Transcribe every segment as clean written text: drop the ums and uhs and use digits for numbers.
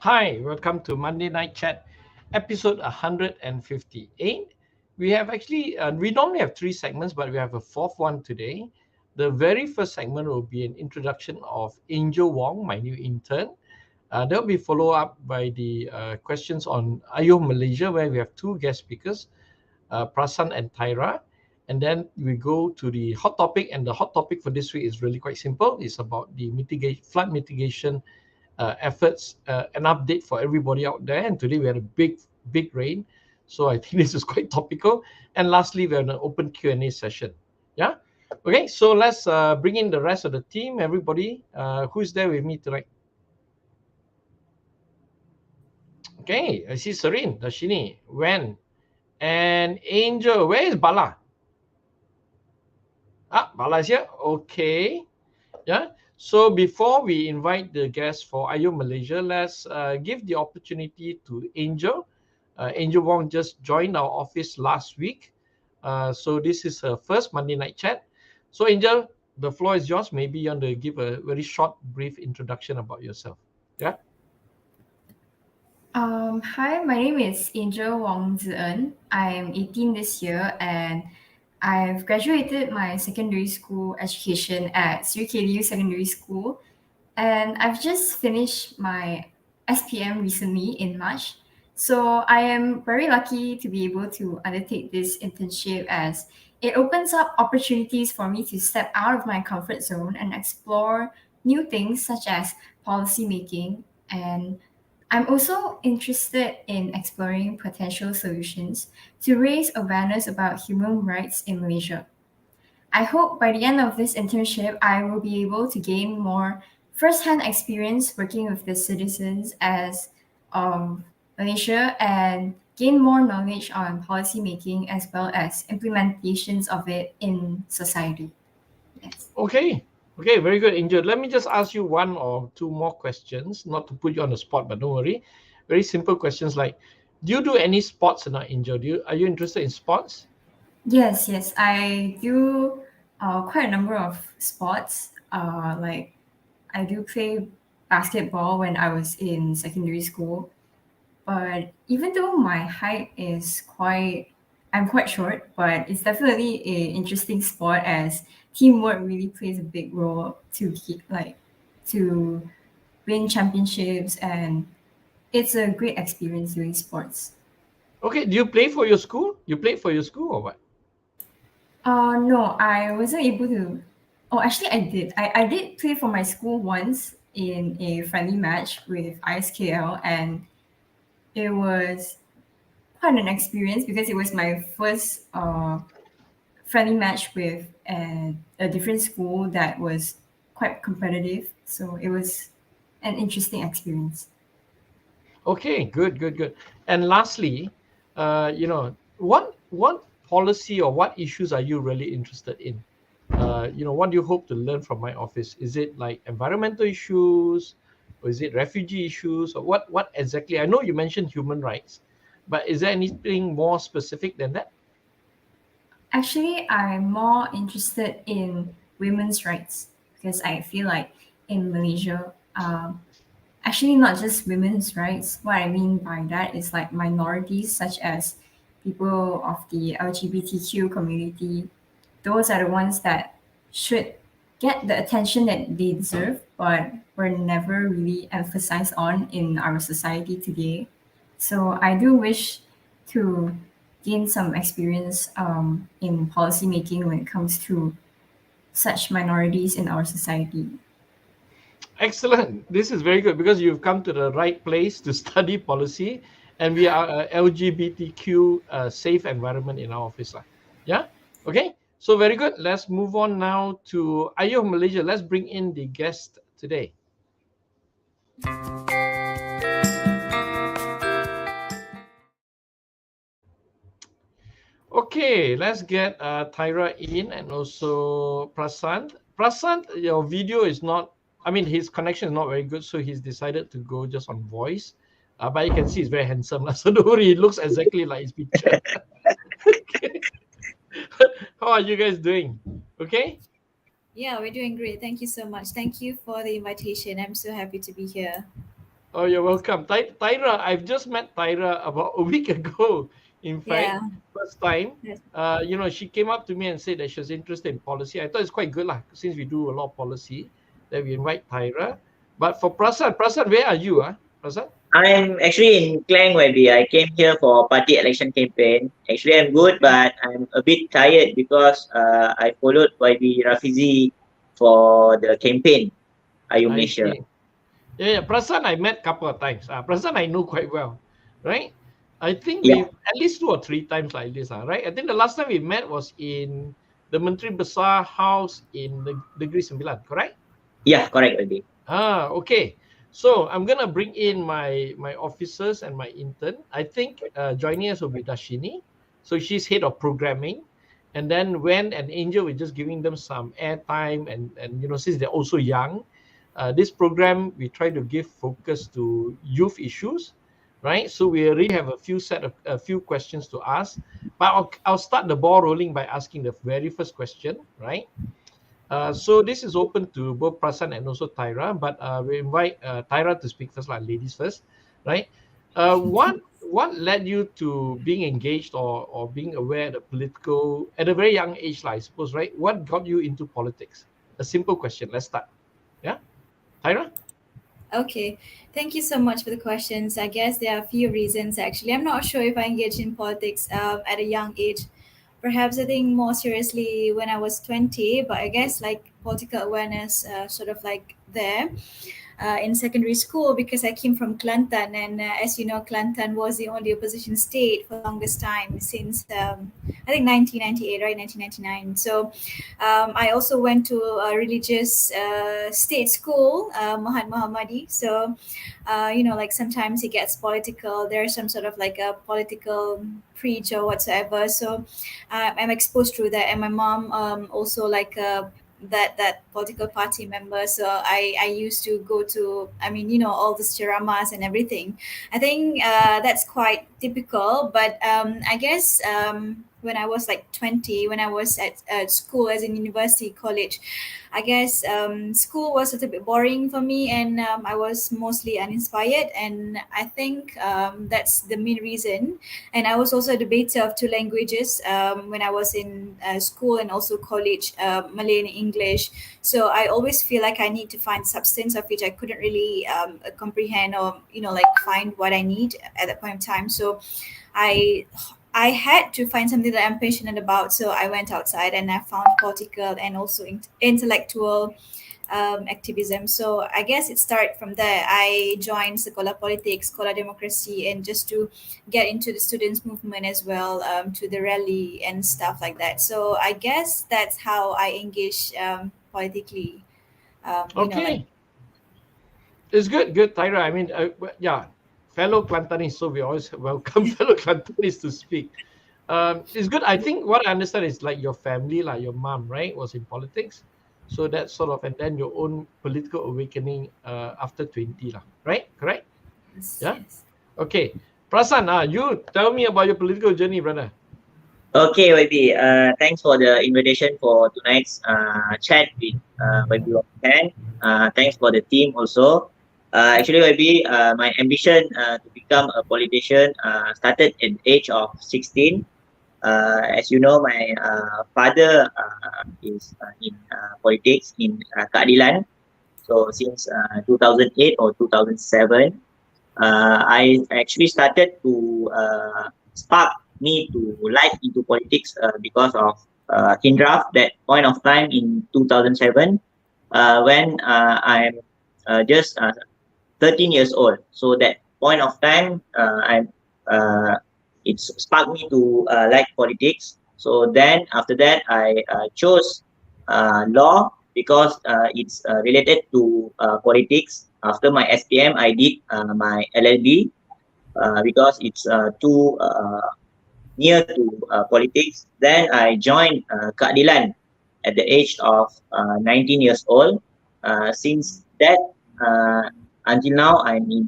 Hi, welcome to Monday Night Chat, episode 158. We have actually, we normally have three segments, but we have a fourth one today. The very first segment will be an introduction of Angel Wong, my new intern. That will be followed up by the questions on Ayuh Malaysia, where we have two guest speakers, Prasanth and Tyra. And then we go to the hot topic, and the hot topic for this week is really quite simple. It's about the flood mitigation efforts, an update for everybody out there. And today we had a big rain, so I think this is quite topical. And lastly, we have an open Q&A session. Yeah. Okay. So let's bring in the rest of the team. Everybody, who's there with me tonight? Okay, I see Serene, Dashini, Wen, and Angel. Where is Bala? Bala is here. Okay. Yeah. So before we invite the guests for Ayuh Malaysia, let's give the opportunity to Angel. Angel Wong just joined our office last week. So this is her first Monday Night Chat. So Angel, the floor is yours. Maybe you want to give a very short, brief introduction about yourself. Yeah. Hi, my name is Angel Wong Chen. I am 18 this year and I've graduated my secondary school education at KDU Secondary School, and I've just finished my SPM recently in March. So I am very lucky to be able to undertake this internship as it opens up opportunities for me to step out of my comfort zone and explore new things such as policy making. And I'm also interested in exploring potential solutions to raise awareness about human rights in Malaysia. I hope by the end of this internship, I will be able to gain more firsthand experience working with the citizens as Malaysia and gain more knowledge on policy making as well as implementations of it in society. Yes. Okay. Okay, very good, Angel. Let me just ask you one or two more questions, not to put you on the spot, but don't worry. Very simple questions like, do you do any sports or not, Angel? Are you interested in sports? Yes, I do quite a number of sports. Like I do play basketball when I was in secondary school. But even though my height is I'm quite short, but it's definitely an interesting sport as teamwork really plays a big role to to win championships, and it's a great experience doing sports. Okay, do you play for your school? You played for your school or what? No, I wasn't able to. Oh, actually, I did. I did play for my school once in a friendly match with ISKL, and it was quite an experience because it was my first friendly match with a different school that was quite competitive. So it was an interesting experience. Okay, good. And lastly, what policy or what issues are you really interested in? What do you hope to learn from my office? Is it like environmental issues, or is it refugee issues, or what exactly? I know you mentioned human rights, but is there anything more specific than that? Actually, I'm more interested in women's rights because I feel like in Malaysia, actually not just women's rights. What I mean by that is like minorities such as people of the LGBTQ community. Those are the ones that should get the attention that they deserve, but were never really emphasized on in our society today. So I do wish to gain some experience in policy making when it comes to such minorities in our society. Excellent. This is very good because you've come to the right place to study policy, and we are a LGBTQ safe environment in our office. Yeah. Okay. So very good. Let's move on now to Ayuh Malaysia. Let's bring in the guest today. Okay, let's get Tyra in and also Prasanth. Prasanth, your video is not, I mean, his connection is not very good, so he's decided to go just on voice. But you can see he's very handsome. So don't worry, he looks exactly like his picture. Okay. How are you guys doing? Okay? Yeah, we're doing great. Thank you so much. Thank you for the invitation. I'm so happy to be here. Oh, you're welcome. Tyra, I've just met Tyra about a week ago, in fact, Yeah. first time. Yes. She came up to me and said that she was interested in policy. I thought it's quite good, lah, since we do a lot of policy, that we invite Tyra. But for Prasanth, where are you? Prasanth? I'm actually in Klang, YB. I came here for party election campaign. Actually, I'm good, Okay, but I'm a bit tired because I followed YB Rafizi for the campaign, Ayuh I Malaysia. see. Yeah, Prasanth I met couple of times. Prasanth I know quite well, right? I think we Yeah, at least 2 or 3 times like this, right? I think the last time we met was in the Menteri Besar house in the Negeri Sembilan, correct? yeah, correct, YB. Okay. So I'm gonna bring in my officers and my intern. I think joining us will be Dashini. So she's head of programming. And then when an Angel, we're just giving them some airtime, and since they're also young, this program we try to give focus to youth issues, right? So we already have a few questions to ask, but I'll start the ball rolling by asking the very first question, right? So this is open to both Prasan and also Tyra, but we invite Tyra to speak first, like ladies first, right? What led you to being engaged or being aware of the political at a very young age, like, I suppose, right? What got you into politics? A simple question. Let's start. Yeah, Tyra. Okay, thank you so much for the questions. I guess there are a few reasons actually. I'm not sure if I engaged in politics at a young age. Perhaps I think more seriously when I was 20, but I guess like political awareness sort of like there in secondary school because I came from Kelantan, and as you know, Kelantan was the only opposition state for the longest time since I think 1998, right, 1999. So I also went to a religious state school, Mahat Muhammadi. So like sometimes it gets political. There's some sort of like a political preach or whatsoever. So I'm exposed through that, and my mom also like that political party member. So I used to go to, I mean, all the ceramas and everything. I think that's quite typical, but I guess when I was like 20, when I was at school as in university college, I guess school was a little bit boring for me, and I was mostly uninspired, and I think that's the main reason. And I was also a debater of two languages when I was in school and also college, Malay and English. So I always feel like I need to find substance of which I couldn't really comprehend or like find what I need at that point in time. So I I had to find something that I'm passionate about. So I went outside and I found political and also intellectual activism. So I guess it started from there. I joined Sekolah Politics, Sekolah Demokrasi, and just to get into the students' movement as well, to the rally and stuff like that. So I guess that's how I engage politically. Like Okay, it's good, Tyra. I mean, yeah, fellow Kelantanis. So we always welcome fellow Kelantanis to speak. It's good. I think what I understand is like your family, like your mom, right, was in politics. So that's sort of, and then your own political awakening after 20, lah, right? Correct? yes, Yeah. yes. Okay. Prasan, you tell me about your political journey, brother. Okay, YB. Thanks for the invitation for tonight's chat with YB Wong Chen. Thanks for the team also. Actually, YB, my ambition to become a politician started at the age of 16. As you know, my father is in politics in keadilan. So since 2008 or 2007, I actually started to spark me to light into politics because of Hindraf that point of time in 2007 when I'm just 13 years old. So that point of time, it sparked me to like politics. So then after that, I chose law because it's related to politics. After my SPM, I did my LLB because it's too near to politics. Then I joined keadilan at the age of 19 years old. Since that uh, until now, I'm in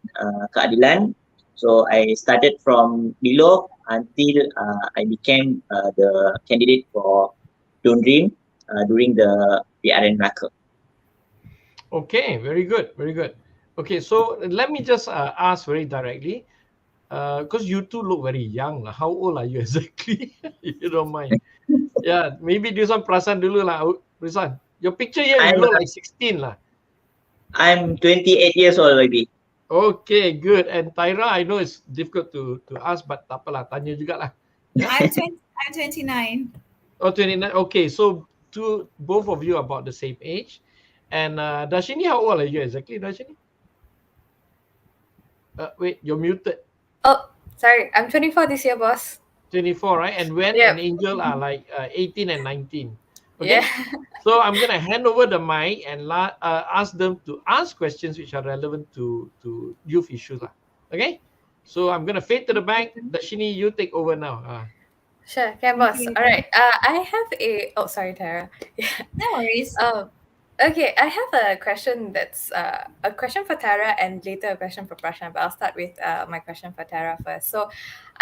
keadilan. So I started from below until I became the candidate for Dundrim during the PRN Melaka. Okay, very good, very good. Okay, so let me just ask very directly, because you two look very young. How old are you exactly? If you don't mind. Yeah, maybe this one Prasanth dulu lah. Prasanth, your picture here, you I'm look like 16 lah. I'm 28 years old, YB. Okay, good. And Tyra, I know it's difficult to ask, but tak apalah, tanya juga lah. Yeah. I'm 29. Oh, 29. Okay, so both of you about the same age. And Dashini, how old are you exactly, Dashini? Wait, you're muted. Oh, sorry. I'm 24 this year, boss. 24, right? And Wen Yep. and Angel are like 18 and 19. Okay. Yeah. So I'm gonna hand over the mic and ask them to ask questions which are relevant to youth issues lah. Okay. So I'm gonna fade to the back. Dashini, you take over now. Sure, can, boss. Okay. All right. I have a. Oh, sorry, Tara. No worries. Okay, I have a question that's a question for Tara and later a question for Prashant, but I'll start with my question for Tara first. So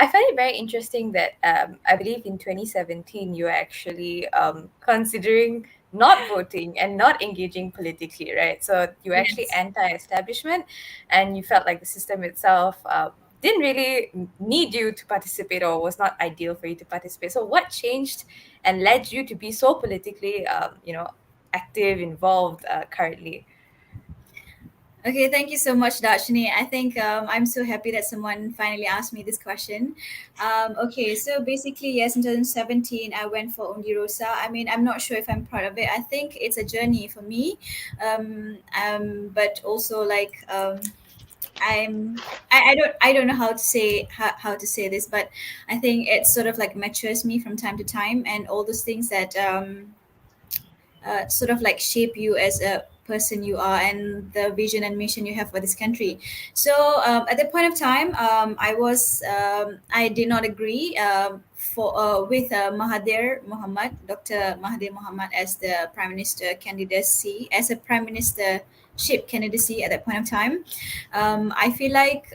I find it very interesting that I believe in 2017 you were actually considering not voting and not engaging politically, right? So you were actually Yes. anti-establishment and you felt like the system itself didn't really need you to participate or was not ideal for you to participate. So what changed and led you to be so politically, active, involved currently? Okay, thank you so much, Darshini. I think I'm so happy that someone finally asked me this question. Okay, so basically, yes, in 2017, I went for Undi Rosa. I mean, I'm not sure if I'm proud of it. I think it's a journey for me, but also like I don't know how to say how to say this, but I think it sort of like matures me from time to time, and all those things that sort of like shape you as a person you are and the vision and mission you have for this country. So at that point of time, I did not agree for with Mahathir Mohamad, Dr. Mahathir Mohamad as the prime minister candidacy, as a prime minister ship candidacy at that point of time. I feel like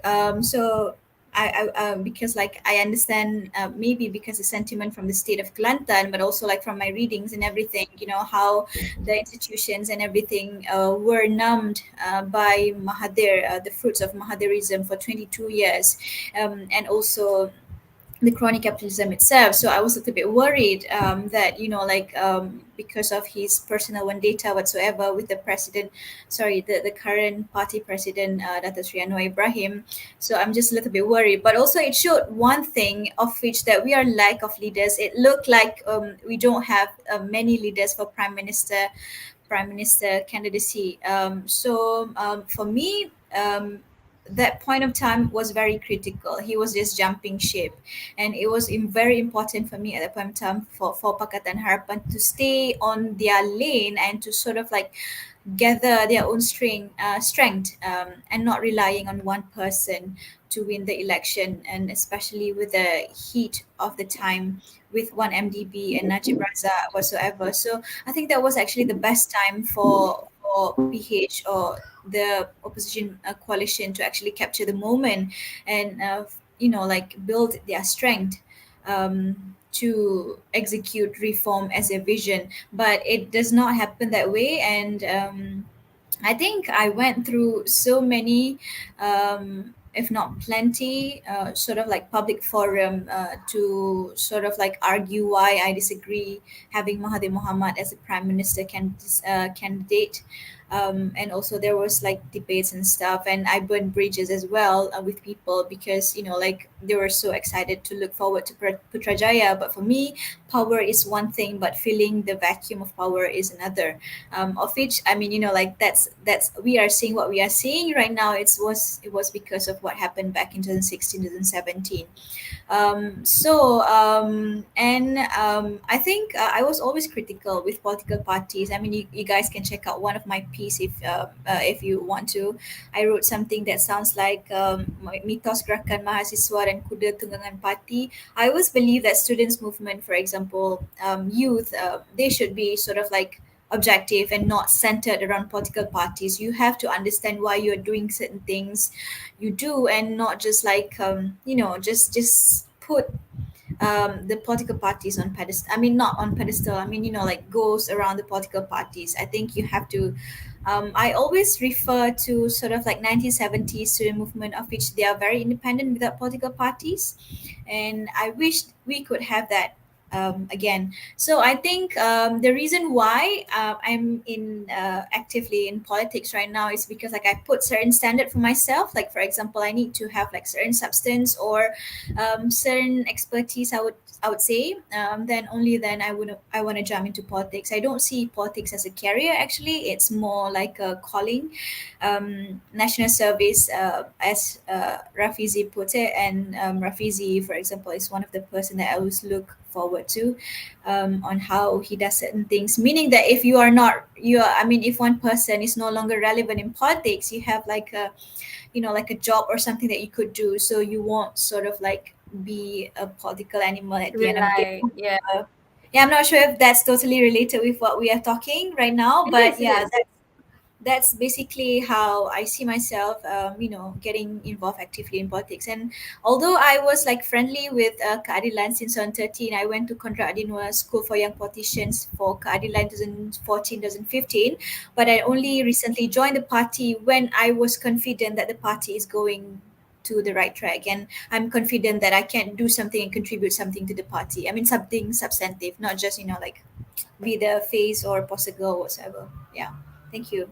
because like I understand maybe because the sentiment from the state of Kelantan, but also like from my readings and everything, how the institutions and everything were numbed by Mahathir, the fruits of Mahathirism for 22 years, and also the crony capitalism itself. So I was a little bit worried that because of his personal vendetta whatsoever with the president, sorry, the current party president, Dato Sri Anwar Ibrahim. So I'm just a little bit worried. But also it showed one thing of which that we are lack of leaders. It looked like we don't have many leaders for prime minister candidacy. For me. That point of time was very critical. He was just jumping ship, and it was very important for me at that point of time for Pakatan Harapan to stay on their lane and to sort of like gather their own strength, and not relying on one person to win the election, and especially with the heat of the time with one MDB and Najib Razak whatsoever. So I think that was actually the best time for PH or the opposition coalition to actually capture the moment and build their strength to execute reform as a vision. But it does not happen that way, and I think I went through so many, if not plenty, sort of like public forum to sort of like argue why I disagree having Mahathir Mohamad as a prime minister candidate. And also there was like debates and stuff, and I burned bridges as well with people because like they were so excited to look forward to Putrajaya. But for me, power is one thing, but filling the vacuum of power is another. Of which I mean, like that's we are seeing what we are seeing right now. It was because of what happened back in 2016, 2017. I think I was always critical with political parties. I mean, you guys can check out one of my piece if you want to. I wrote something that sounds like mitos gerakan mahasiswa dan kuda tunggangan parti. I always believe that students movement, for example, youth, they should be sort of like objective and not centered around political parties. You have to understand why you're doing certain things you do, and not just like just put the political parties on pedestal. I mean, not on pedestal. I mean, like goes around the political parties. I think you have to. I always refer to sort of like 1970s student movement, of which they are very independent without political parties, and I wish we could have that again. So I think the reason why I'm in actively in politics right now is because like I put certain standard for myself. Like for example, I need to have like certain substance or certain expertise. I would say then only then I want to jump into politics. I don't see politics as a career. Actually, it's more like a calling. National service, as Rafizi put it, and Rafizi, for example, is one of the person that I always look forward to on how he does certain things. Meaning that if you are not, I mean, if one person is no longer relevant in politics, you have like a, like a job or something that you could do. So you won't sort of like be a political animal at the end of the day. Rely, yeah. Yeah, I'm not sure if that's totally related with what we are talking right now, It but is, it yeah, is. that's basically how I see myself, getting involved actively in politics. And although I was like friendly with Keadilan since 2013, I went to Konrad Adinwa School for Young Politicians for Keadilan 2014, 2015. But I only recently joined the party when I was confident that the party is going to the right track. And I'm confident that I can do something and contribute something to the party. I mean, something substantive, not just, like be the face or poster girl or whatsoever. Yeah. Thank you.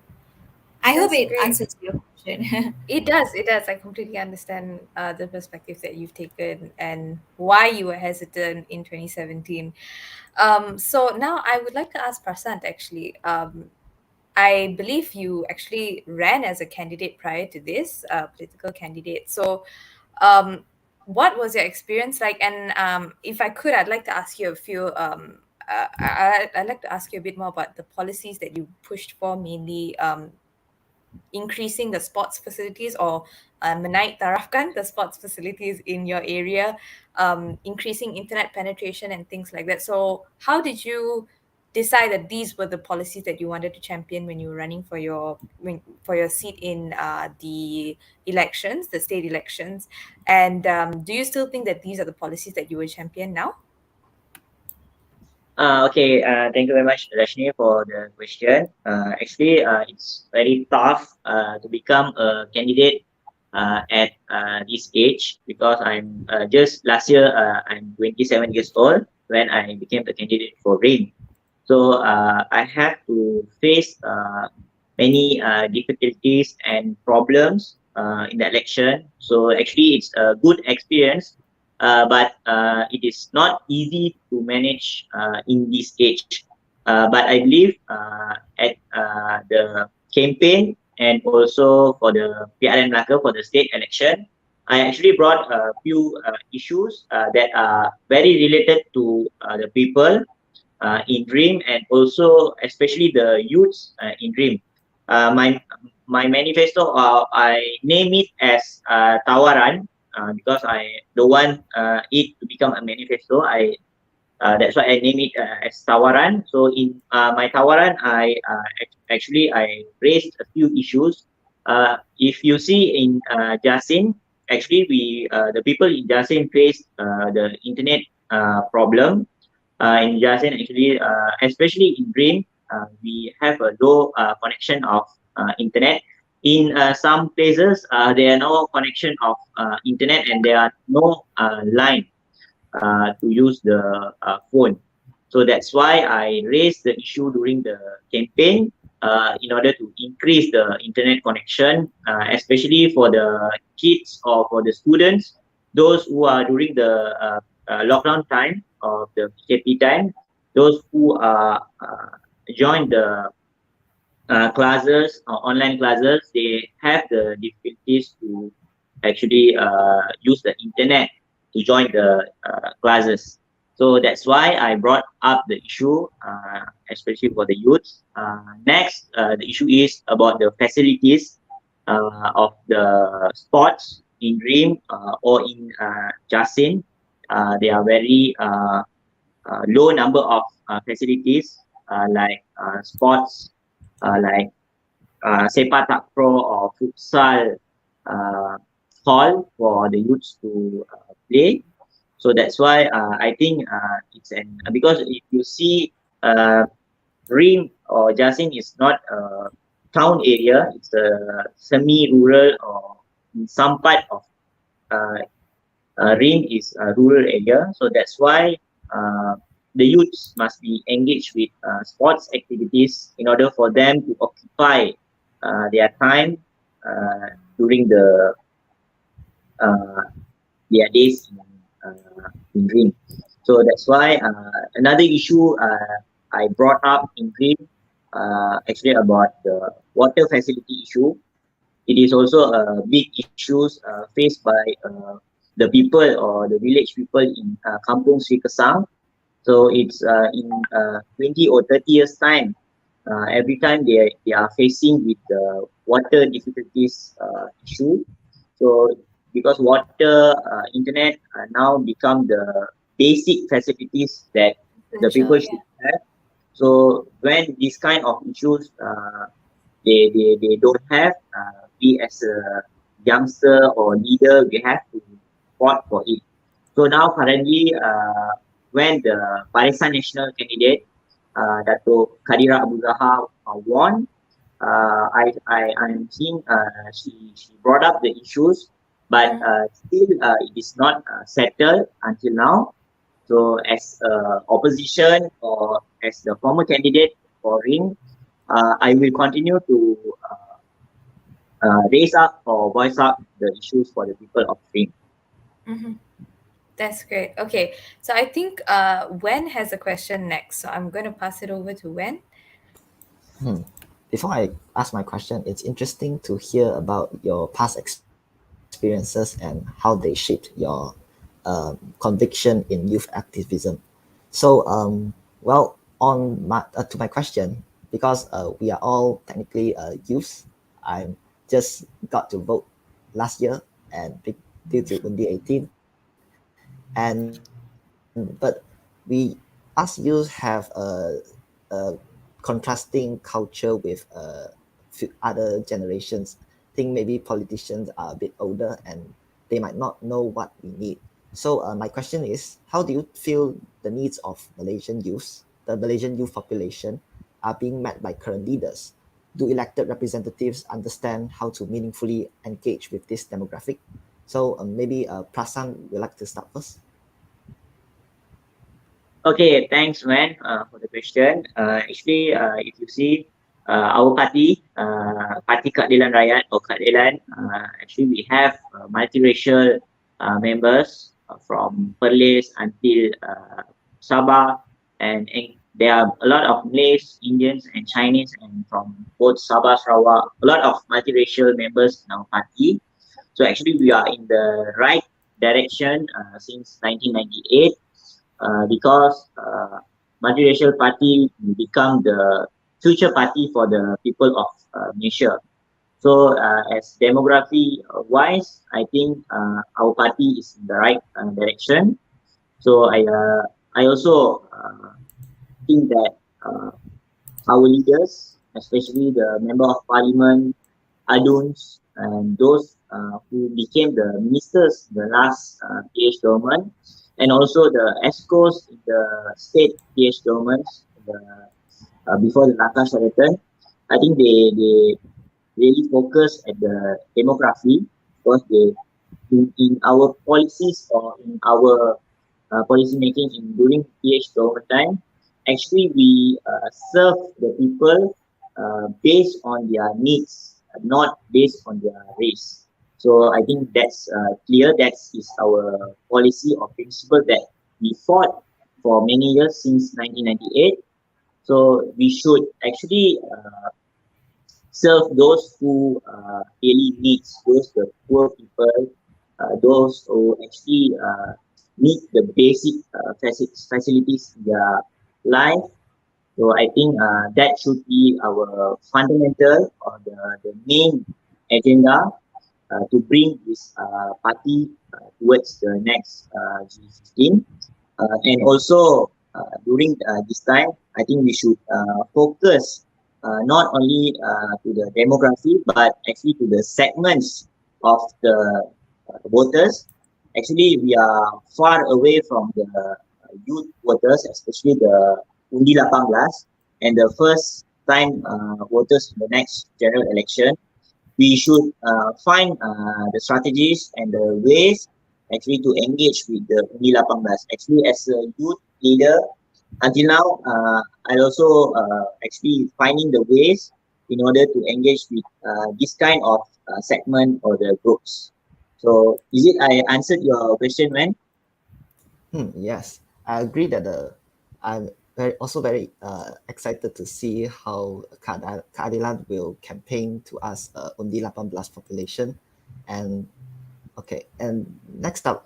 I hope That's it great. answers your question. It does. It does. I completely understand the perspective that you've taken and why you were hesitant in 2017. So now I would like to ask Prasanth actually. I believe you actually ran as a candidate prior to this, political candidate. So, what was your experience like? And if I could, I'd like to ask you a few. I'd like to ask you a bit more about the policies that you pushed for, mainly increasing the sports facilities or menaik tarafkan the sports facilities in your area, increasing internet penetration and things like that. So how did you decide that these were the policies that you wanted to champion when you were running for for your seat in the elections, the state elections? And do you still think that these are the policies that you will champion now? Okay, thank you very much, Rashni, for the question. Actually, it's very tough to become a candidate at this age because I'm just last year, I'm 27 years old when I became the candidate for RAIN. So I have to face many difficulties and problems in the election. So actually, it's a good experience, but it is not easy to manage in this age. But I believe at the campaign and also for the PRN Melaka for the state election, I actually brought a few issues that are very related to the people in Dream and also especially the youths in Dream. My manifesto, I name it as Tawaran because I don't want it to become a manifesto. That's why I name it as Tawaran. So in my Tawaran, actually I raised a few issues. If you see in Jasin, actually the people in Jasin face the internet problem in Jasin actually, especially in Dream, we have a low connection of internet. In some places, there are no connection of internet and there are no line to use the phone. So that's why I raised the issue during the campaign in order to increase the internet connection, especially for the kids or for the students, those who are during the lockdown time of the PKP time, those who join the classes or online classes, they have the difficulties to actually use the internet to join the classes. So that's why I brought up the issue, especially for the youths. Next, the issue is about the facilities of the sports in Dream or in Jasin. They are very low number of facilities like sports like sepak takraw or futsal hall for the youths to play. So that's why I think it's an because if you see Rim or Jasin is not a town area, it's a semi-rural or in some part of uh, Rim is a rural area. So that's why the youths must be engaged with sports activities in order for them to occupy their time during uh, their days in Rim. So that's why another issue I brought up in Rim actually about the water facility issue. It is also a big issues faced by the people or the village people in Kampung Sri Kesang. So it's in 20 or 30 years time. Every time they are facing with the water difficulties issue. So because water, internet now become the basic facilities that the people Essential, should have. So when these kind of issues they don't have, we as a youngster or leader, we have to fought for it. So now currently, when the Barisan National candidate, Dato Khadira Abu Zahar won, I'm seeing she brought up the issues, but still it is not settled until now. So as opposition or as the former candidate for Ring, I will continue to raise up or voice up the issues for the people of Ring. Mm-hmm. That's great. Okay, so I think Wen has a question next, so I'm going to pass it over to Wen. Before I ask my question, it's interesting to hear about your past experiences and how they shaped your conviction in youth activism. So, well, to my question, because we are all technically youths, I just got to vote last year and due to Undi 18, but we us youth have a contrasting culture with other generations. I think maybe politicians are a bit older and they might not know what we need. So my question is, how do you feel the needs of Malaysian youths, the Malaysian youth population, are being met by current leaders? Do elected representatives understand how to meaningfully engage with this demographic? So maybe Prasanth would like to start first. Okay, thanks, man, for the question. Actually, if you see our party, Parti Keadilan Rakyat or Keadilan, actually we have multiracial members from Perlis until Sabah, and there are a lot of Malays, Indians, and Chinese, and from both Sabah, Sarawak, a lot of multiracial members in our party. So actually, we are in the right direction since 1998. Because multiracial party will become the future party for the people of Malaysia. So as demography wise, I think our party is in the right direction. So I also think that our leaders, especially the member of parliament, aduns, and those who became the ministers in the last PH government, and also the ESCOs in the state PH governments before the Laka Sheraton. I think they really focus at the demography because in our policies or in our policy making in during PH government time, actually we serve the people based on their needs, not based on their race. So I think that's clear. That is our policy or principle that we fought for many years since 1998. So we should actually serve those who really needs, those the poor people, those who actually need the basic facilities in their life. So I think that should be our fundamental or the main agenda to bring this party towards the next G15. And also during this time, I think we should focus not only to the demography, but actually to the segments of the voters, actually we are far away from the youth voters, especially the undi 18 and the first time voters in the next general election. We should find the strategies and the ways actually to engage with the undi 18. Actually, as a youth leader, until now, I also actually finding the ways in order to engage with this kind of segment or the groups. So, is it I answered your question, man? Yes, I agree that I'm also very excited to see how Keadilan will campaign to us Undi 18 population. And okay, and next up,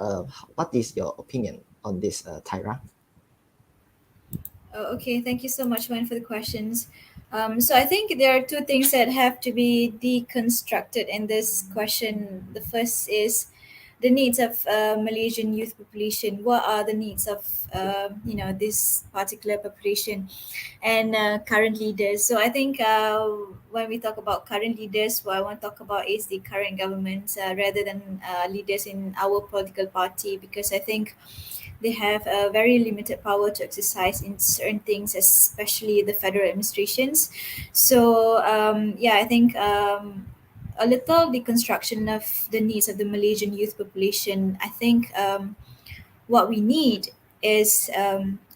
what is your opinion on this, Tyra? Oh, okay, thank you so much, Wen, for the questions. So I think there are two things that have to be deconstructed in this question. The first is the needs of Malaysian youth population. What are the needs of this particular population, and current leaders? So I think when we talk about current leaders, what I want to talk about is the current government rather than leaders in our political party, because I think they have a very limited power to exercise in certain things, especially the federal administrations. So yeah, I think a little deconstruction of the needs of the Malaysian youth population. I think what we need is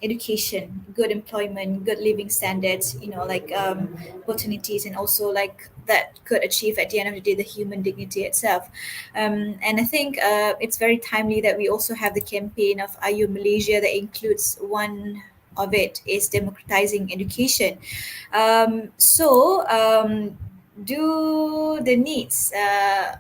education, good employment, good living standards, like opportunities, and also like that could achieve at the end of the day the human dignity itself. And I think it's very timely that we also have the campaign of Ayuh Malaysia that includes one of it is democratizing education. Do the needs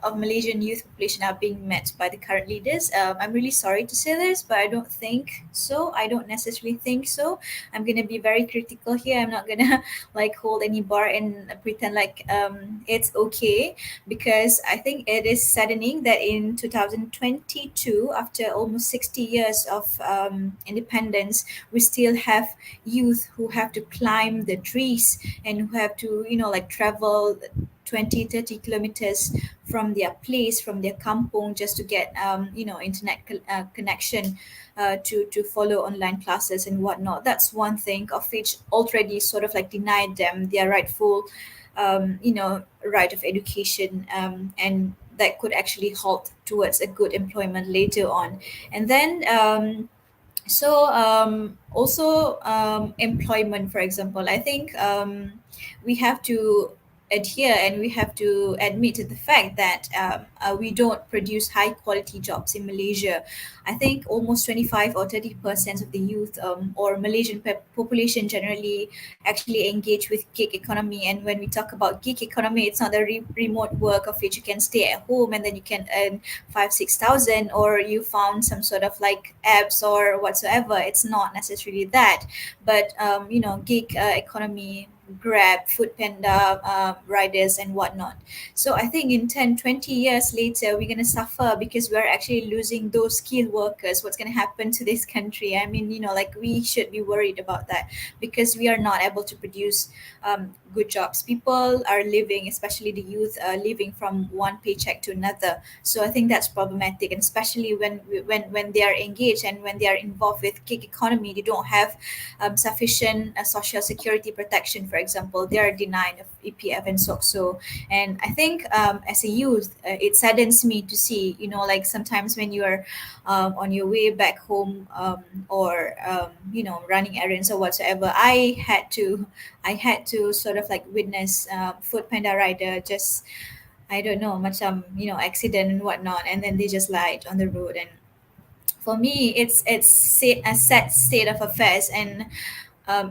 of Malaysian youth population are being met by the current leaders? I'm really sorry to say this, but I don't think so. I don't necessarily think so. I'm gonna be very critical here. I'm not gonna like hold any bar and pretend like it's okay, because I think it is saddening that in 2022, after almost 60 years of independence, we still have youth who have to climb the trees and who have to like travel 20-30 kilometers from their place, from their kampong, just to get internet connection to follow online classes and whatnot. That's one thing of which already sort of like denied them their rightful right of education, and that could actually halt towards a good employment later on. And then also employment, for example, I think we have to adhere and we have to admit to the fact that we don't produce high quality jobs in Malaysia. I think almost 25 or 30% of the youth or Malaysian population generally actually engage with gig economy. And when we talk about gig economy, it's not the remote work of which you can stay at home and then you can earn 5-6 thousand, or you found some sort of like apps or whatsoever. It's not necessarily that, but gig economy, Grab, Food Panda, riders and whatnot. So I think in 10-20 years later, we're going to suffer because we're actually losing those skilled workers. What's going to happen to this country? I mean, like we should be worried about that, because we are not able to produce good jobs. People are living, especially the youth, are living from one paycheck to another. So I think that's problematic, and especially when they are engaged and when they are involved with gig economy, they don't have sufficient social security protection. For example, they are denied of EPF and SOCSO. And I think as a youth, it saddens me to see, like sometimes when you are on your way back home, or running errands or whatsoever, I had to sort of like witness Food Panda rider just, I don't know, macam accident and whatnot, and then they just lied on the road. And for me, a sad state of affairs, and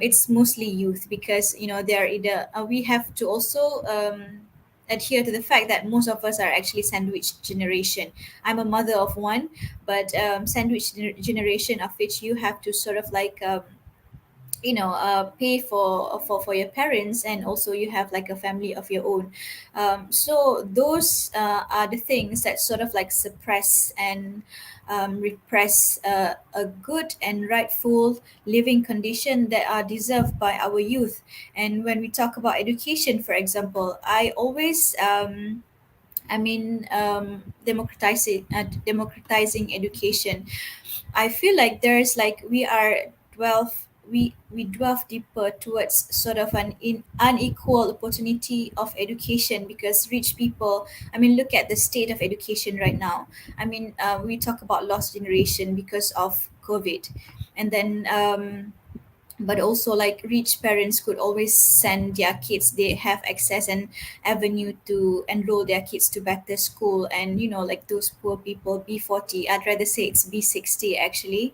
it's mostly youth, because they're either we have to also adhere to the fact that most of us are actually sandwich generation. I'm a mother of one, but sandwich generation, of which you have to sort of like pay for your parents, and also you have like a family of your own. So those are the things that sort of like suppress and repress a good and rightful living condition that are deserved by our youth. And when we talk about education, for example, I always I mean, democratizing education. I feel like there's like we delve deeper towards sort of an unequal opportunity of education, because rich people, I mean, look at the state of education right now. I mean, we talk about lost generation because of COVID, and then but also like rich parents could always send their kids, they have access and avenue to enroll their kids to better school. And like those poor people, B40, I'd rather say it's B60 actually.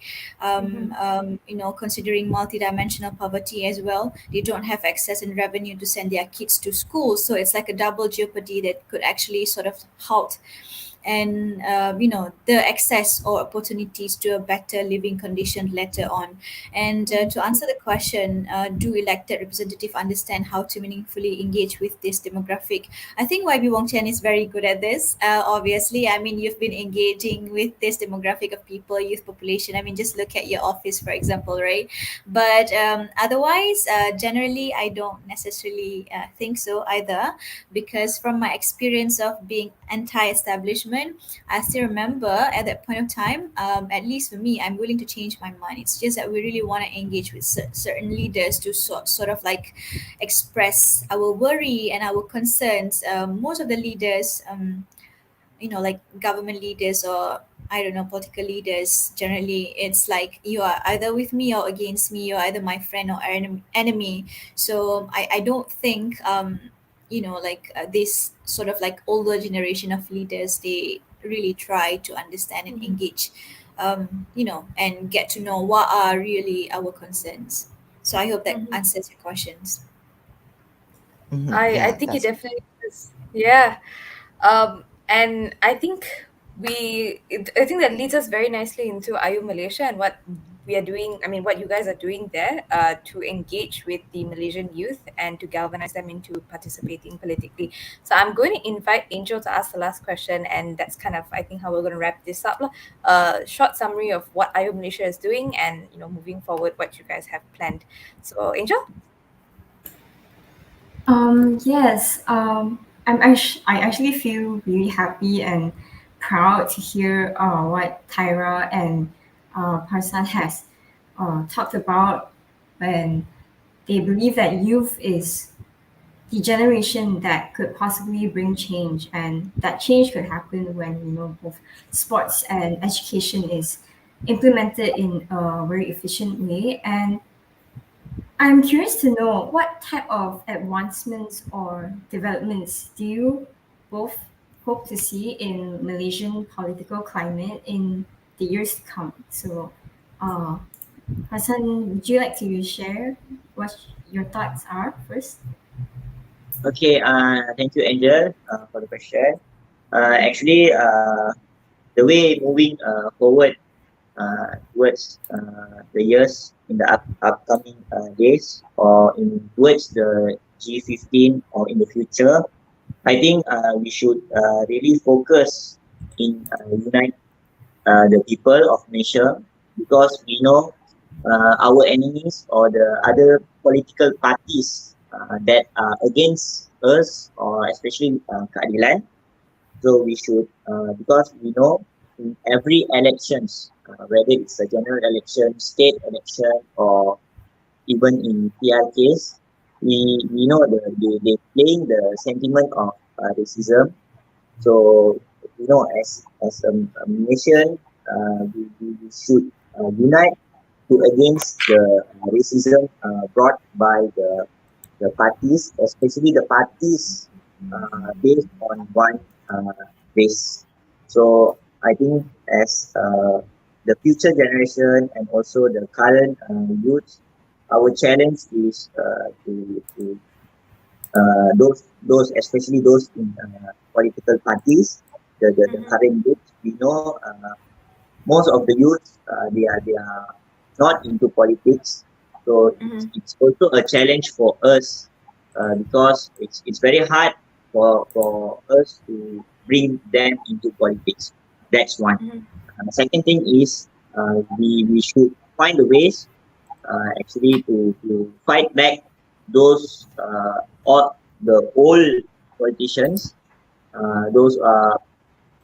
Considering multidimensional poverty as well, they don't have access and revenue to send their kids to school, so it's like a double jeopardy that could actually sort of halt and the access or opportunities to a better living condition later on. And to answer the question, do elected representative understand how to meaningfully engage with this demographic? I think YB Wong Chen is very good at this. Obviously, I mean, you've been engaging with this demographic of people, youth population. I mean, just look at your office, for example, right? But otherwise, generally, I don't necessarily think so either, because from my experience of being anti-establishment, I still remember at that point of time, at least for me, I'm willing to change my mind. It's just that we really want to engage with certain leaders to sort of like express our worry and our concerns. Most of the leaders, like government leaders, or I don't know, political leaders, generally it's like you are either with me or against me, you're either my friend or enemy. So I don't think like this sort of like older generation of leaders, they really try to understand and engage, and get to know what are really our concerns. So I hope that answers your questions. I Yeah, think it that's definitely is. Yeah. And I think that leads us very nicely into Ayuh Malaysia and what we are doing. I mean, what you guys are doing there to engage with the Malaysian youth and to galvanize them into participating politically. So I'm going to invite Angel to ask the last question, and that's kind of, I think, how we're going to wrap this up. Short summary of what Ayuh Malaysia is doing, and moving forward, what you guys have planned. So, Angel. Yes, I actually feel really happy and proud to hear what Tyra and Parsan has talked about when they believe that youth is the generation that could possibly bring change, and that change could happen when both sports and education is implemented in a very efficient way. And I'm curious to know what type of advancements or developments do you both hope to see in Malaysian political climate in the years to come. So, Hassan, would you like to share what your thoughts are first? Okay, thank you, Angel, for the question. Actually, the way moving forward towards the years in the upcoming days, or towards the G15 or in the future, I think we should really focus in unite the people of Malaysia, because we know our enemies or the other political parties that are against us, or especially keadilan. So we should, because we know in every elections, whether it's a general election, state election, or even in PR case, we know they playing the sentiment of racism. So as a nation, we should unite to against the racism brought by the parties, especially the parties based on one race. So I think as the future generation and also the current youth, our challenge is to those especially those in political parties, the current youth. We know most of the youth they are not into politics, so it's also a challenge for us because it's very hard for us to bring them into politics. That's one. Second thing is we should find the ways actually to fight back those all the old politicians those are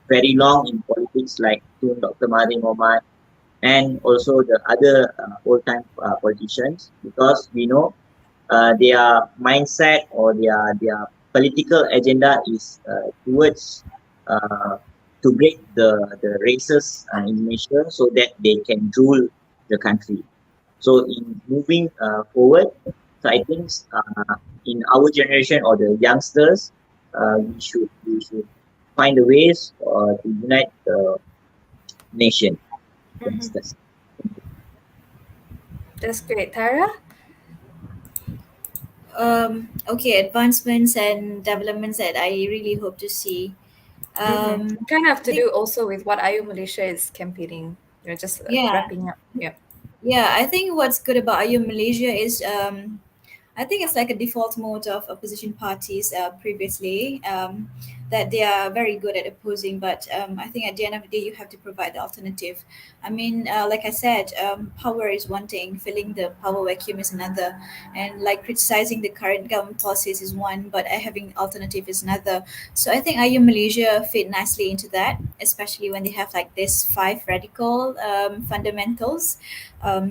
very long in politics, like Dr. Mahathir Mohamad, and also the other old-time politicians, because we know their mindset or their political agenda is towards to break the races in Malaysia so that they can rule the country. So in moving forward, so I think in our generation or the youngsters, we should find the ways to unite the nation. Youngsters. That's great. Tyra? Okay, advancements and developments that I really hope to see. Kind of I to think, do also with what Ayuh Malaysia is campaigning. Just yeah, wrapping up. Yeah. yeah. I think what's good about Ayuh Malaysia is I think it's like a default mode of opposition parties previously, that they are very good at opposing, but I think at the end of the day, you have to provide the alternative. I mean, like I said, power is one thing, filling the power vacuum is another, and like criticizing the current government policies is one, but having alternative is another. So I think IU Malaysia fit nicely into that, especially when they have like this five radical fundamentals: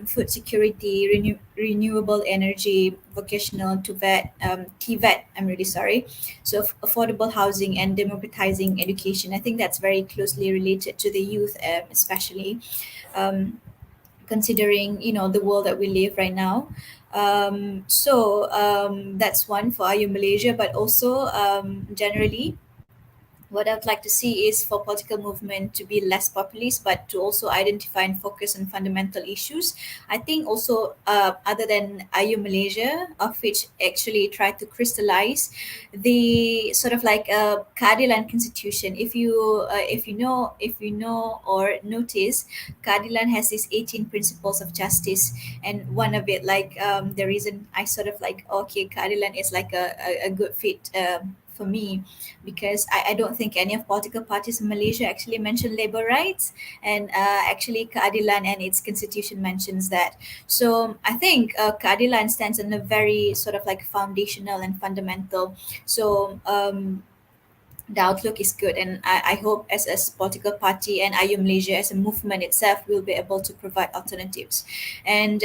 food security, renewable energy, vocational to vet, TVET, I'm really sorry. So affordable housing and democratizing education. I think that's very closely related to the youth, especially um, considering the world that we live right now. That's one for IU Malaysia, but also generally what I'd like to see is for political movement to be less populist, but to also identify and focus on fundamental issues. I think also, other than IU Malaysia, of which actually try to crystallize the sort of like a Keadilan constitution. If you know or notice, Keadilan has these 18 principles of justice, and one of it, like the reason I sort of like, okay, Keadilan is like a good fit. For me, because I don't think any of political parties in Malaysia actually mention labor rights, and actually Keadilan and its constitution mentions that. So I think Keadilan stands on a very sort of like foundational and fundamental. So the outlook is good, and I hope as a political party and IU Malaysia as a movement itself will be able to provide alternatives. And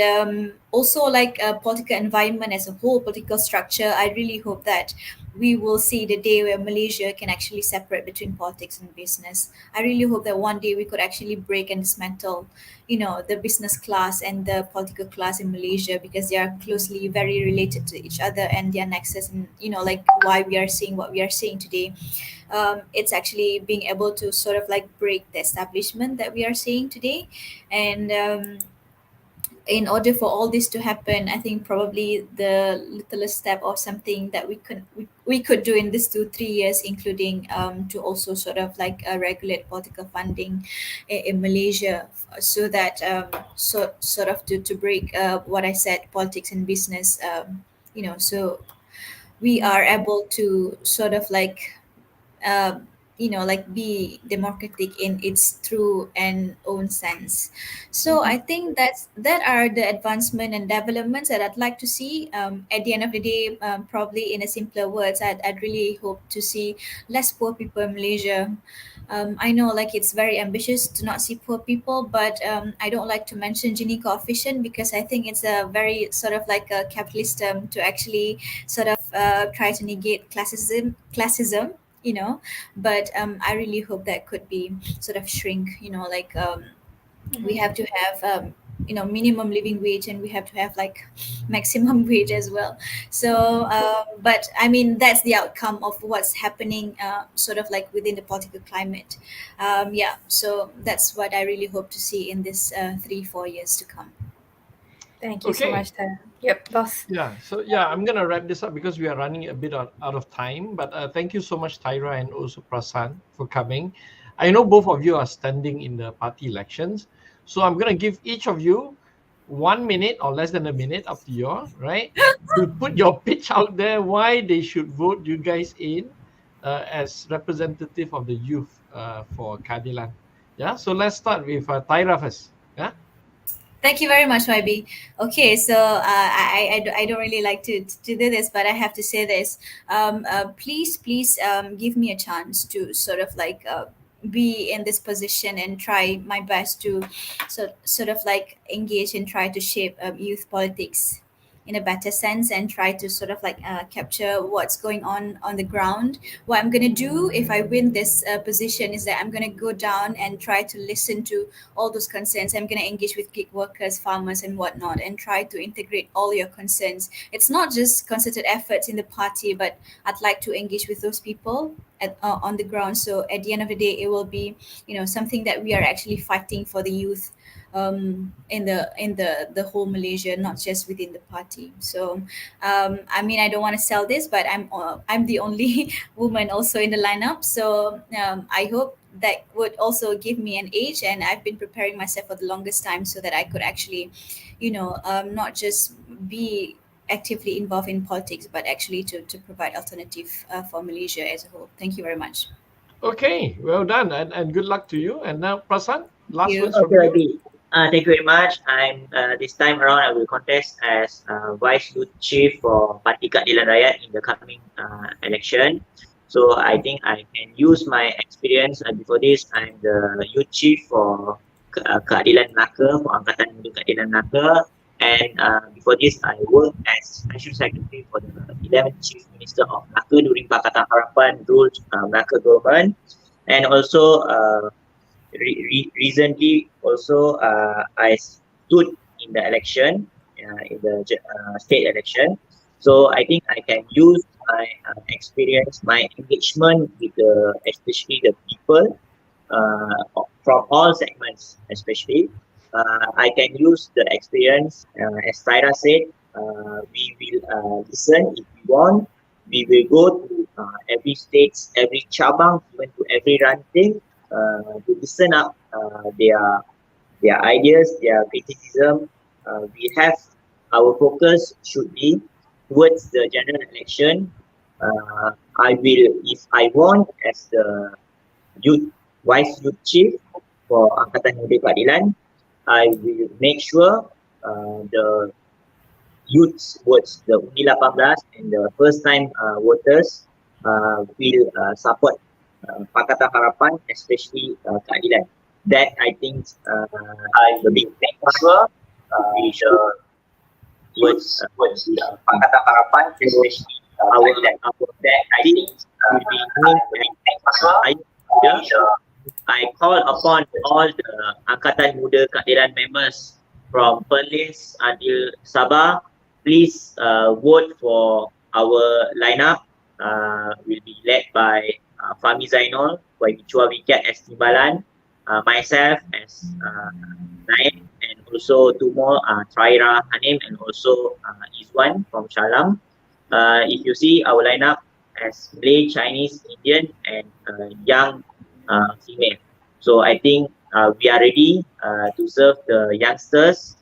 also like a political environment as a whole, political structure, I really hope that we will see the day where Malaysia can actually separate between politics and business. I really hope that one day we could actually break and dismantle the business class and the political class in Malaysia, because they are closely very related to each other, and their nexus, and like why we are seeing what we are seeing today. It's actually being able to sort of like break the establishment that we are seeing today. And in order for all this to happen, I think probably the littlest step or something that we could do in this 2-3 years, including to also sort of like regulate political funding in Malaysia, so that sort of to break what I said, politics and business, so we are able to sort of like like be democratic in its true and own sense. So I think that are the advancement and developments that I'd like to see. At the end of the day, probably in a simpler words, I'd really hope to see less poor people in Malaysia. I know like it's very ambitious to not see poor people, but I don't like to mention Gini coefficient, because I think it's a very sort of like a capitalist term to actually sort of try to negate classism, but I really hope that could be sort of shrink, like we have to have minimum living wage, and we have to have like maximum wage as well. So but I mean, that's the outcome of what's happening sort of like within the political climate. Yeah, so that's what I really hope to see in this 3-4 years to come. Thank you so Okay. much, Tyra. Yep, boss. Yeah, so yeah, I'm gonna wrap this up because we are running a bit out of time. But thank you so much, Tyra and also Prasanth, for coming. I know both of you are standing in the party elections, so I'm gonna give each of you 1 minute or less than a minute, up to you, right, to put your pitch out there why they should vote you guys in as representative of the youth for Keadilan. Yeah, so let's start with Tyra first. Yeah. Thank you very much, YB. Okay, so I don't really like to do this, but I have to say this. Please give me a chance to sort of like be in this position and try my best to sort of like engage and try to shape youth politics in a better sense and try to sort of like capture what's going on the ground. What I'm going to do if I win this position is that I'm going to go down and try to listen to all those concerns. I'm going to engage with gig workers, farmers, and whatnot, and try to integrate all your concerns. It's not just concerted efforts in the party, but I'd like to engage with those people on the ground. So at the end of the day, it will be, something that we are actually fighting for the youth in the whole Malaysia, not just within the party. So I mean, I don't want to sell this, but I'm the only woman also in the lineup. So I hope that would also give me an edge, and I've been preparing myself for the longest time so that I could actually, not just be actively involved in politics, but actually to provide alternative for Malaysia as a whole. Thank you very much. Okay, well done, and good luck to you. And now, Prasanth, last you. words from Okay, you. YB. Thank you very much. I'm this time around I will contest as Vice Youth Chief for Parti Keadilan Rakyat in the coming election. So I think I can use my experience. Before this, I'm the Youth Chief for Keadilan Melaka, for Angkatan Muda Keadilan Melaka. And before this, I worked as Special Secretary for the 11th Chief Minister of Melaka during Pakatan Harapan ruled Melaka government. And also recently also I stood in the election, in the state election. So I think I can use my experience, my engagement with especially the people from all segments, especially. I can use the experience, as Tyra said, we will listen if we want. We will go to every state, every cabang, even to every ranting, to listen up their ideas, their criticism. We have our focus should be towards the general election. I will, if I want as the youth vice youth chief for Angkatan Muda Keadilan, I will make sure the youths votes, the Undi 18 and the first time voters will support Pakatan Harapan, especially Keadilan. That I think I will be sure with towards Pakatan Harapan, especially our that I think will be doing Ayuh Malaysia. I call upon all the Angkatan Muda Keadilan members from Perlis until Sabah, please vote for our lineup. Will be led by Fahmi Zainal, YB Chua Wikat as Timbalan, myself as Naib, and also two more, Tyra Hanim and also Izwan from Shalam. If you see our lineup as Malay, Chinese, Indian, and young female. So I think we are ready to serve the youngsters.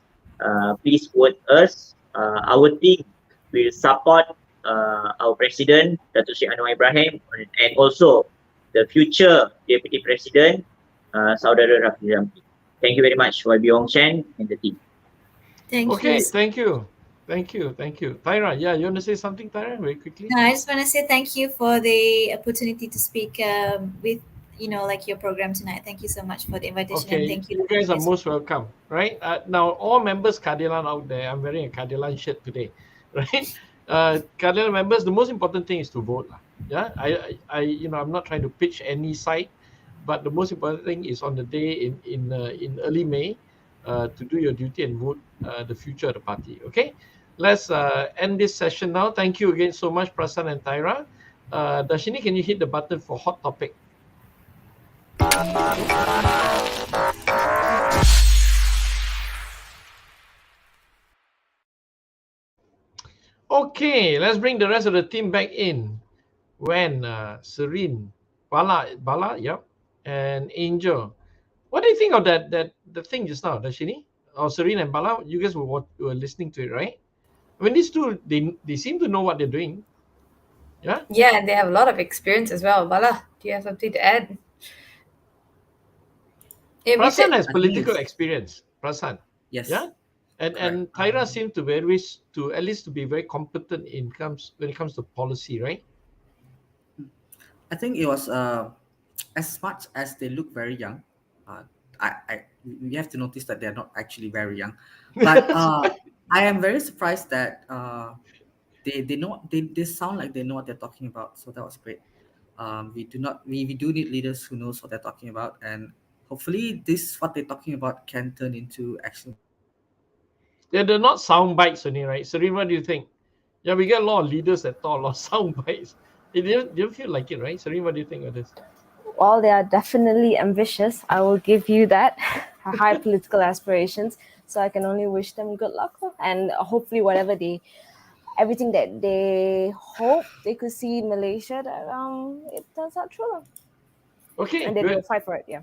Please vote us. Our team will support our President, Dato' Syed Anwar Ibrahim, and also the future Deputy President, Saudara Rafi Ramli. Thank you very much, YB Wong Chen and the team. Thank Okay, you. thank you. Thank you. Thank you. Tyra, yeah, you want to say something, Tyra, very quickly? No, I just want to say thank you for the opportunity to speak with like your program tonight. Thank you so much for the invitation, and Okay, thank you. you guys are most welcome, right? Now, all members Keadilan out there, I'm wearing a Keadilan shirt today, right? Keadilan members, the most important thing is to vote. Yeah, I'm not trying to pitch any side, but the most important thing is on the day in early May, to do your duty and vote the future of the party. Okay, let's end this session now. Thank you again so much, Prasanth and Tyra. Dashini, can you hit the button for hot topic? Okay, let's bring the rest of the team back in. When Serene, Bala, yep, and Angel. What do you think of that the thing just now, Dashini? Or Serene and Bala, you guys were listening to it, right? I mean, these two, they seem to know what they're doing. Yeah? Yeah, and they have a lot of experience as well. Bala, do you have something to add? Prasanth has political experience. Prasanth. Yes. Yeah, and Correct. Tyra seemed to at least to be very competent when it comes to policy, right? I think it was as much as they look very young. Uh, I we have to notice that they're not actually very young, but I am very surprised that they know they sound like they know what they're talking about. So that was great. We do need leaders who knows what they're talking about, and hopefully this what they're talking about can turn into action. Yeah, they're not sound bites only, right? Serene, what do you think? Yeah, we get a lot of leaders that talk a lot of sound bites. It didn't feel like it, right? Serene, what do you think of this? While they are definitely ambitious, I will give you that high political aspirations. So I can only wish them good luck, and hopefully everything that they hope they could see in Malaysia, that it turns out true, Okay, and that good. they'll fight for it. Yeah.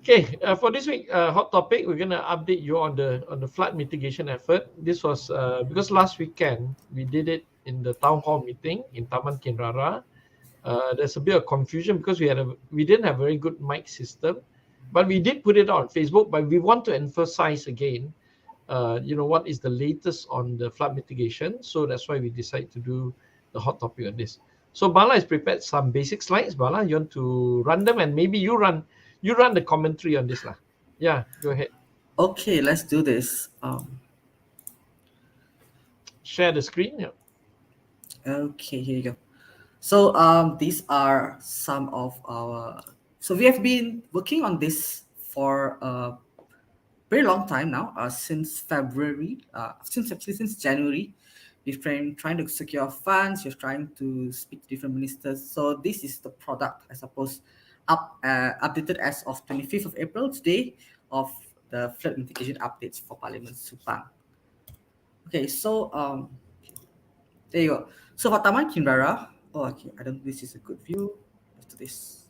Okay, for this week hot topic, we're gonna update you on the flood mitigation effort. This was because last weekend we did it in the town hall meeting in Taman Kinrara. There's a bit of confusion because we didn't have a very good mic system, but we did put it on Facebook. But we want to emphasize again, what is the latest on the flood mitigation. So that's why we decided to do the hot topic on this. So Bala has prepared some basic slides. Bala, you want to run them, and maybe you run the commentary on this lah. Yeah, go ahead. Okay, let's do this. Share the screen. Yeah. Okay, here you go. So these are some of our. So we have been working on this for a very long time now. Since February. Since January, we've been trying to secure funds. We're trying to speak to different ministers. So this is the product, I suppose, updated as of 25th of April today of the flood mitigation updates for Parliament Supang. Okay, so there you go. So for Taman Kinrara, okay, I don't. This is a good view. After this,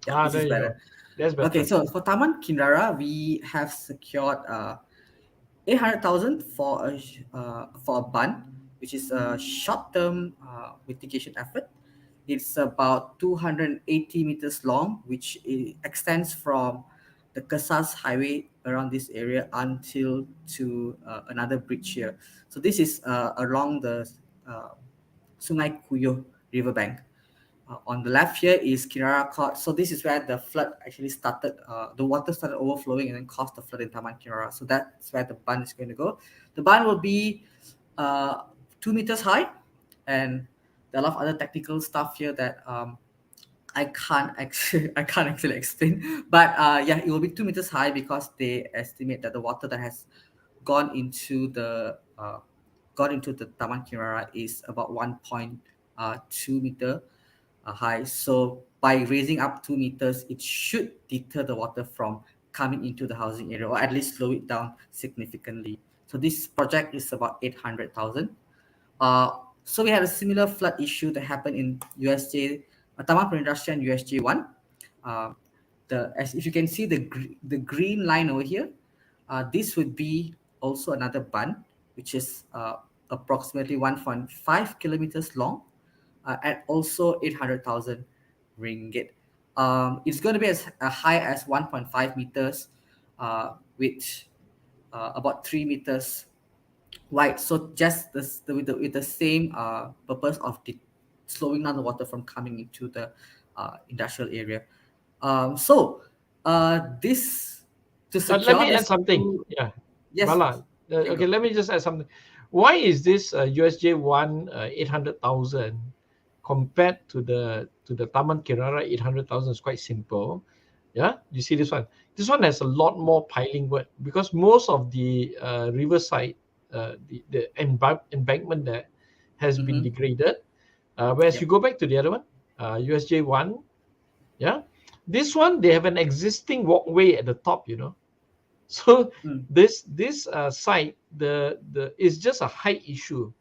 yeah, this there is you better. go. That's better. Okay, so for Taman Kinrara, we have secured 800,000 for a bund, which is a short-term mitigation effort. It's about 280 meters long, which extends from the Kesas Highway around this area until to another bridge here. So this is along the Sungai Kuyoh riverbank. On the left here is Kinrara Court. So this is where the flood actually started. The water started overflowing and then caused the flood in Taman Kinrara. So that's where the bund is going to go. The bund will be 2 meters high, and there are a lot of other technical stuff here that I can't actually explain. But yeah, it will be 2 meters high because they estimate that the water that has gone into the Taman Kinrara is about 1.2 meter high. So by raising up 2 meters, it should deter the water from coming into the housing area, or at least slow it down significantly. So this project is about 800,000. So we had a similar flood issue that happened in USJ, Taman Perindustrian USJ 1. As if you can see the green line over here, this would be also another bund, which is approximately 1.5 kilometers long, at also 800,000 ringgit. It's going to be as high as 1.5 meters, with about 3 meters wide. So just with the same purpose of slowing down the water from coming into the industrial area. This to secure. Let me add something. Yeah. Yes. Bala. Okay, let me just add something. Why is this USJ 1 800,000 compared to the Taman Kirara 800,000? Is quite simple. Yeah, you see this one. This one has a lot more piling work because most of the riverside, the embankment there has been degraded. Whereas you go back to the other one, USJ 1, yeah, this one they have an existing walkway at the top, So this site, the is just a height issue.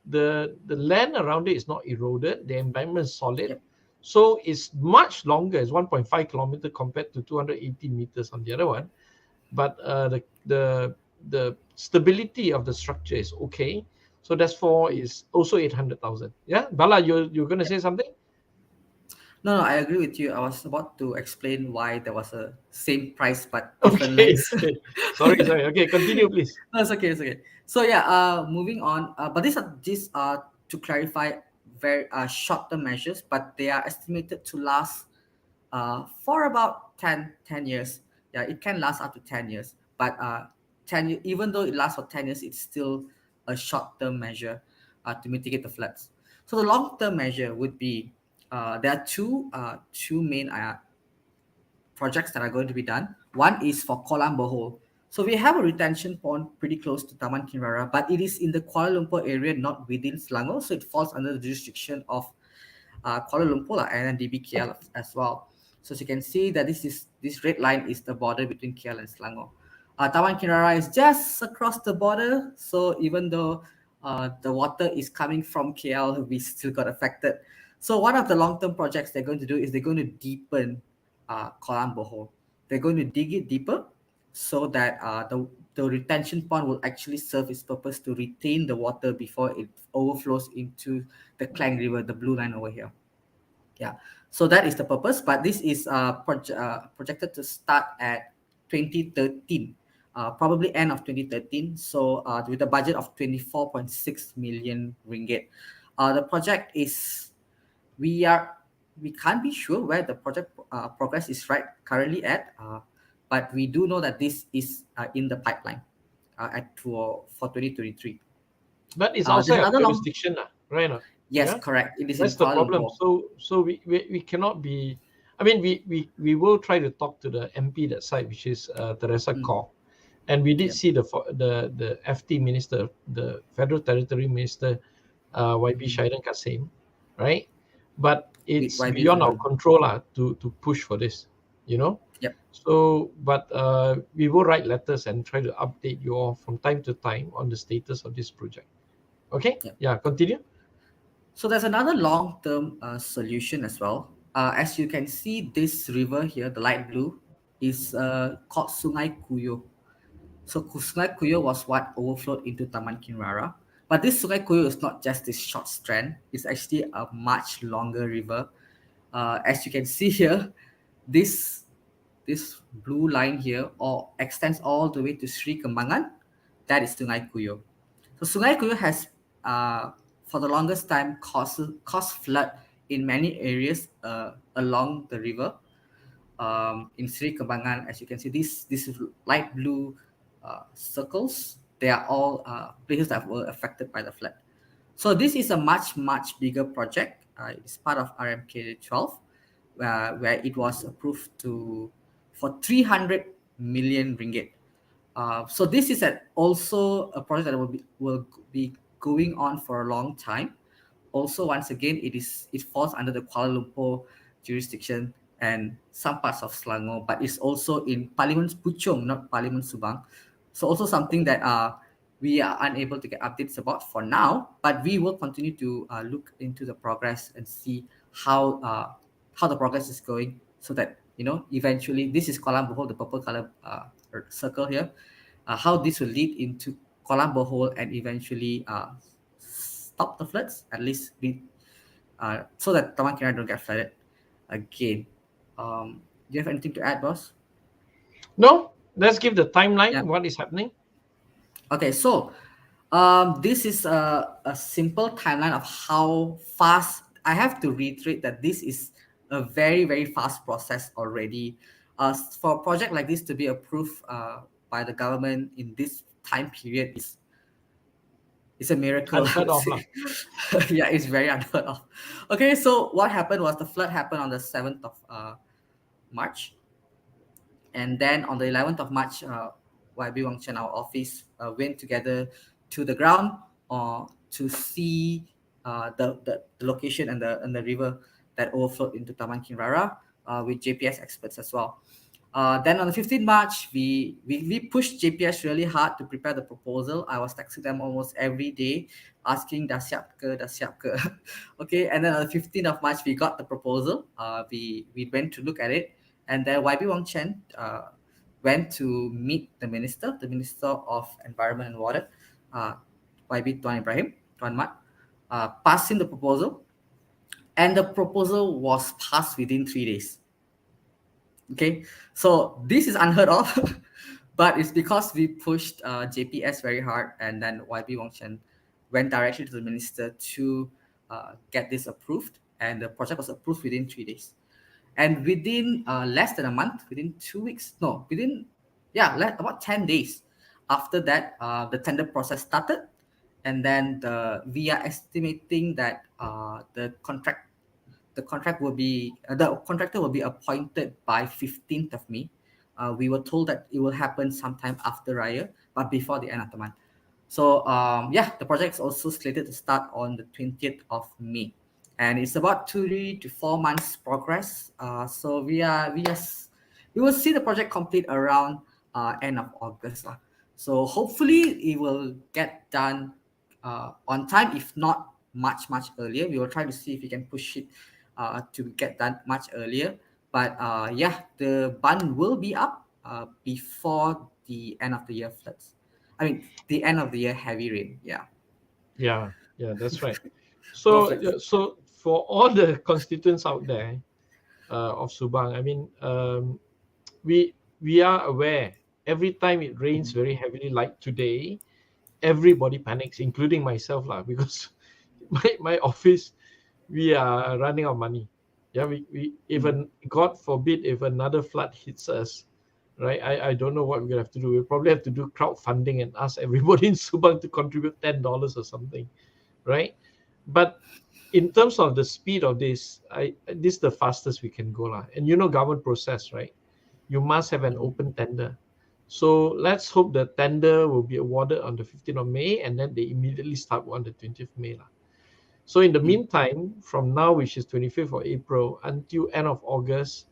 The land around it is not eroded. The embankment is solid, so it's much longer. It's 1.5 kilometer compared to 280 meters on the other one. But the stability of the structure is okay. So that's for is also 800,000. Yeah, Bala, you're going to say something? No, I agree with you. I was about to explain why there was a same price but different Okay. lengths. Okay. Sorry. Okay, continue, please. No, it's okay. It's okay. So yeah, moving on. But these are to clarify very short-term measures, but they are estimated to last for about 10 years. Yeah, it can last up to 10 years. But even though it lasts for 10 years, it's still a short-term measure to mitigate the floods. So the long-term measure would be there are two main projects that are going to be done. One is for Kolam Bohol. So we have a retention pond pretty close to Taman Kinrara, but it is in the Kuala Lumpur area, not within Selangor. So it falls under the jurisdiction of Kuala Lumpur and then DBKL as well. So as you can see that this red line is the border between KL and Selangor. Taman Kinrara is just across the border. So even though the water is coming from KL, we still got affected. So one of the long-term projects they're going to do is they're going to deepen Kolam Bohol. They're going to dig it deeper so that the retention pond will actually serve its purpose to retain the water before it overflows into the Klang River, the blue line over here. Yeah, so that is the purpose, but this is projected to start at 2013, probably end of 2013. So with a budget of 24.6 million ringgit. The project is, we can't be sure where the project progress is right currently at, but we do know that this is in the pipeline for 2023. But it's There's outside of another long. jurisdiction, right? No? Yes, Yeah? correct. It is That's in the Kuala problem. Lumpur. So we cannot be. I mean, we will try to talk to the MP that side, which is Teresa Kok, and we did Yep. see the FT minister, the Federal Territory Minister, YB Shaidan Kasim, right? But it's YB beyond our Wong. control to push for this, you know. Yep. So, but we will write letters and try to update you all from time to time on the status of this project. Okay. Yep. Yeah. Continue. So there's another long-term solution as well. As you can see, this river here, the light blue, is called Sungai Kuyo. So Sungai Kuyo was what overflowed into Taman Kinrara. But this Sungai Kuyo is not just this short strand. It's actually a much longer river. As you can see here, this blue line here extends all the way to Sri Kembangan. That is Sungai Kuyo. So Sungai Kuyo has, for the longest time, caused flood in many areas along the river. In Sri Kembangan, as you can see, these light blue circles, they are all places that were affected by the flood. So this is a much bigger project. It's part of RMK 12, where it was approved for 300 million ringgit. So this is also a project that will be going on for a long time. Also, once again, it falls under the Kuala Lumpur jurisdiction and some parts of Selangor, but it's also in Parliament Puchong, not Parliament Subang. So also something that we are unable to get updates about for now, but we will continue to look into the progress and see how the progress is going, so that eventually, this is Kolam Bohol, the purple color circle here, how this will lead into Kolam Bohol and eventually stop the floods, at least so that Taman Kinrara don't get flooded again. Do you have anything to add, boss? No, let's give the timeline. Yeah. What is happening? Okay, so this is a simple timeline of how fast. I have to reiterate that this is a very fast process already. For a project like this to be approved by the government in this time period is a miracle. Unheard of. Yeah, it's very unheard of. Okay, so what happened was the flood happened on the 7th of March. And then on the 11th of March, YB Wong Chen, our office, went together to the ground to see the location and the river that overflowed into Taman Kinrara with JPS experts as well. Then on the 15th March, we pushed JPS really hard to prepare the proposal. I was texting them almost every day, asking, dah siap ke? Okay, and then on the 15th of March, we got the proposal. We went to look at it, and then YB Wong Chen went to meet the Minister of Environment and Water, YB Tuan Ibrahim, Tuan Mat, passed him the proposal. and the proposal was passed within 3 days. Okay, so this is unheard of, but it's because we pushed JPS very hard, and then YB Wong Chen went directly to the minister to get this approved, and the project was approved within 3 days. And within less than a month, within 2 weeks, no, within about 10 days after that, the tender process started, and then we are estimating that the contractor will be appointed by 15th of May. We were told that it will happen sometime after Raya, but before the end of the month. So the project is also slated to start on the 20th of May, and it's about 3 to 4 months progress. So we will see the project complete around end of August. So hopefully it will get done on time, if not much earlier. We will try to see if we can push it to get done much earlier. But the bund will be up before the end of the year floods. I mean, the end of the year heavy rain. Yeah, that's right. No So, floods. so for all the constituents out there of Subang, I mean, we are aware. Every time it rains very heavily, like today, everybody panics, including myself, lah, because my office, we are running out of money. Yeah, we even God forbid if another flood hits us, right? I don't know what we're gonna have to do. We'll probably have to do crowdfunding and ask everybody in Subang to contribute $10 or something, right? But in terms of the speed of this, this is the fastest we can go, lah. And government process, right? You must have an open tender. So let's hope the tender will be awarded on the 15th of May, and then they immediately start on the 20th of May, lah. So in the meantime, from now, which is 25th of April, until end of August,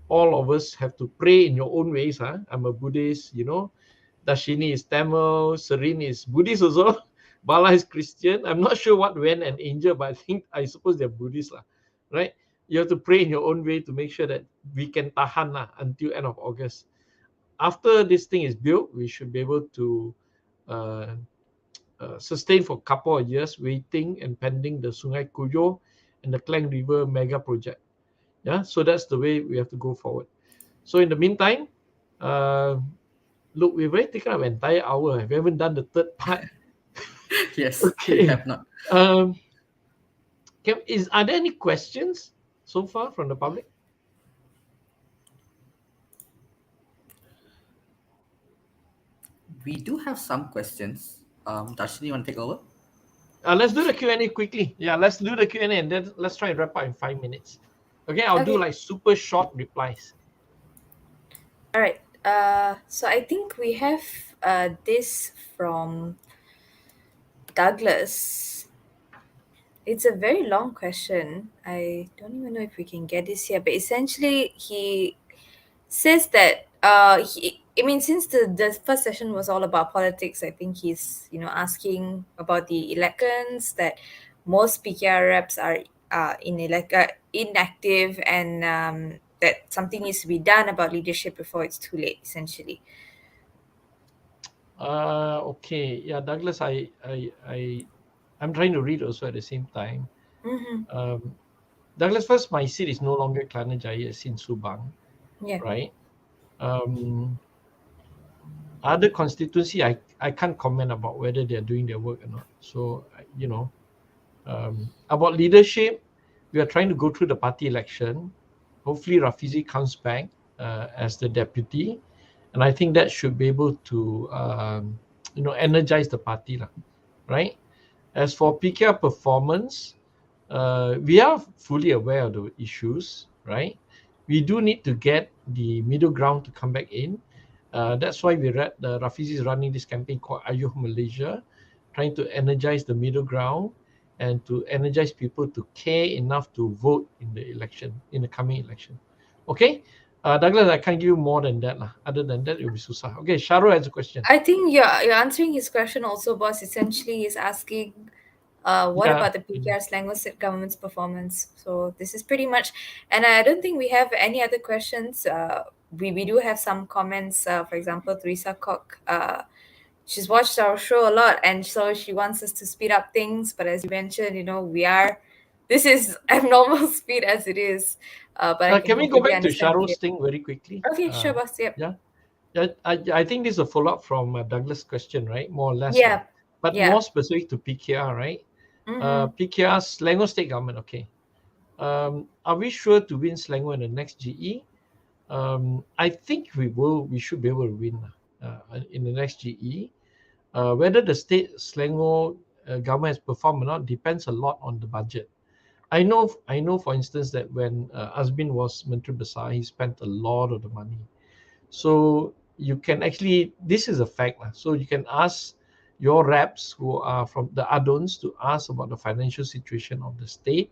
all of us have to pray in your own ways. I'm a Buddhist, Dashini is Tamil, Serene is Buddhist also, Bala is Christian. I'm not sure what Wen and Angel, but I suppose they're Buddhist, right? You have to pray in your own way to make sure that we can tahan until end of August. After this thing is built, we should be able to sustain for a couple of years, waiting and pending the Sungai Kuyo and the Klang River mega project. Yeah, so that's the way we have to go forward. So in the meantime, look, we've already taken up an entire hour. We haven't done the third part. Yes, Okay. we have not. Are there any questions so far from the public? We do have some questions. Darshini, you want to take over? Let's do the Q&A quickly. Yeah, let's do the Q&A and then let's try and wrap up in 5 minutes. Okay, I'll do like super short replies. All right. So I think we have this from Douglas. It's a very long question. I don't even know if we can get this here, but essentially he says that since the first session was all about politics, I think he's asking about the elections, that most PKR reps are inactive, and that something needs to be done about leadership before it's too late, essentially. Okay, yeah, Douglas, I'm trying to read also at the same time. Mm-hmm. Douglas, first, my seat is no longer Kelana Jaya, it's in Subang. Yeah. Right. Other constituency, I can't comment about whether they're doing their work or not. So about leadership, we are trying to go through the party election. Hopefully Rafizi comes back as the deputy, and I think that should be able to energize the party, right? As for PKR performance, we are fully aware of the issues, right? We do need to get the middle ground to come back in. That's why Rafizi is running this campaign called Ayuh Malaysia, trying to energize the middle ground and to energize people to care enough to vote in the coming election. Okay, Douglas, I can't give you more than that. Other than that, it will be susah. Okay, Sharo has a question. I think you're answering his question also, boss. Essentially, is asking what about the PKR's language government's performance? So this is pretty much, and I don't think we have any other questions. We do have some comments. For example, Teresa Kok, she's watched our show a lot, and so she wants us to speed up things. But as you mentioned, we are this is abnormal speed as it is. But I Can we go completely back to understand Sharo's it. thing very quickly? Okay, sure, boss. Yep. Yeah. I think this is a follow-up from Douglas' question, right? More or less. Yeah. But Yeah. more specific to PKR, right? Mhm. PKR, Selangor State Government, okay. Are we sure to win Selangor in the next GE? I think we should be able to win in the next GE. Whether the state Selangor government has performed or not depends a lot on the budget. I know, for instance, that when Azmin was Menteri Besar, he spent a lot of the money. So you can actually, this is a fact. So you can ask your reps who are from the Adons to ask about the financial situation of the state.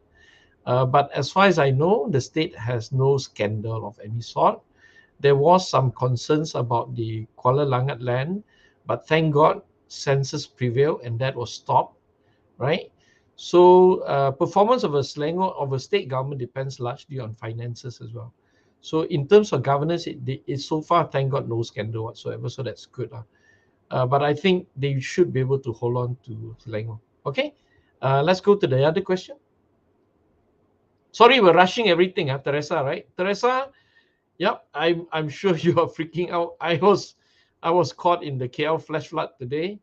But as far as I know, the state has no scandal of any sort. There was some concerns about the Kuala Langat land, but thank God census prevailed and that was stopped, right? So performance of a Selangor of a state government depends largely on finances as well. So in terms of governance, it's so far, thank God, no scandal whatsoever. So that's good. But I think they should be able to hold on to Selangor. Okay, let's go to the other question. Sorry, we're rushing everything, Teresa, right? Teresa, yep, I'm sure you are freaking out. I was caught in the KL flash flood today.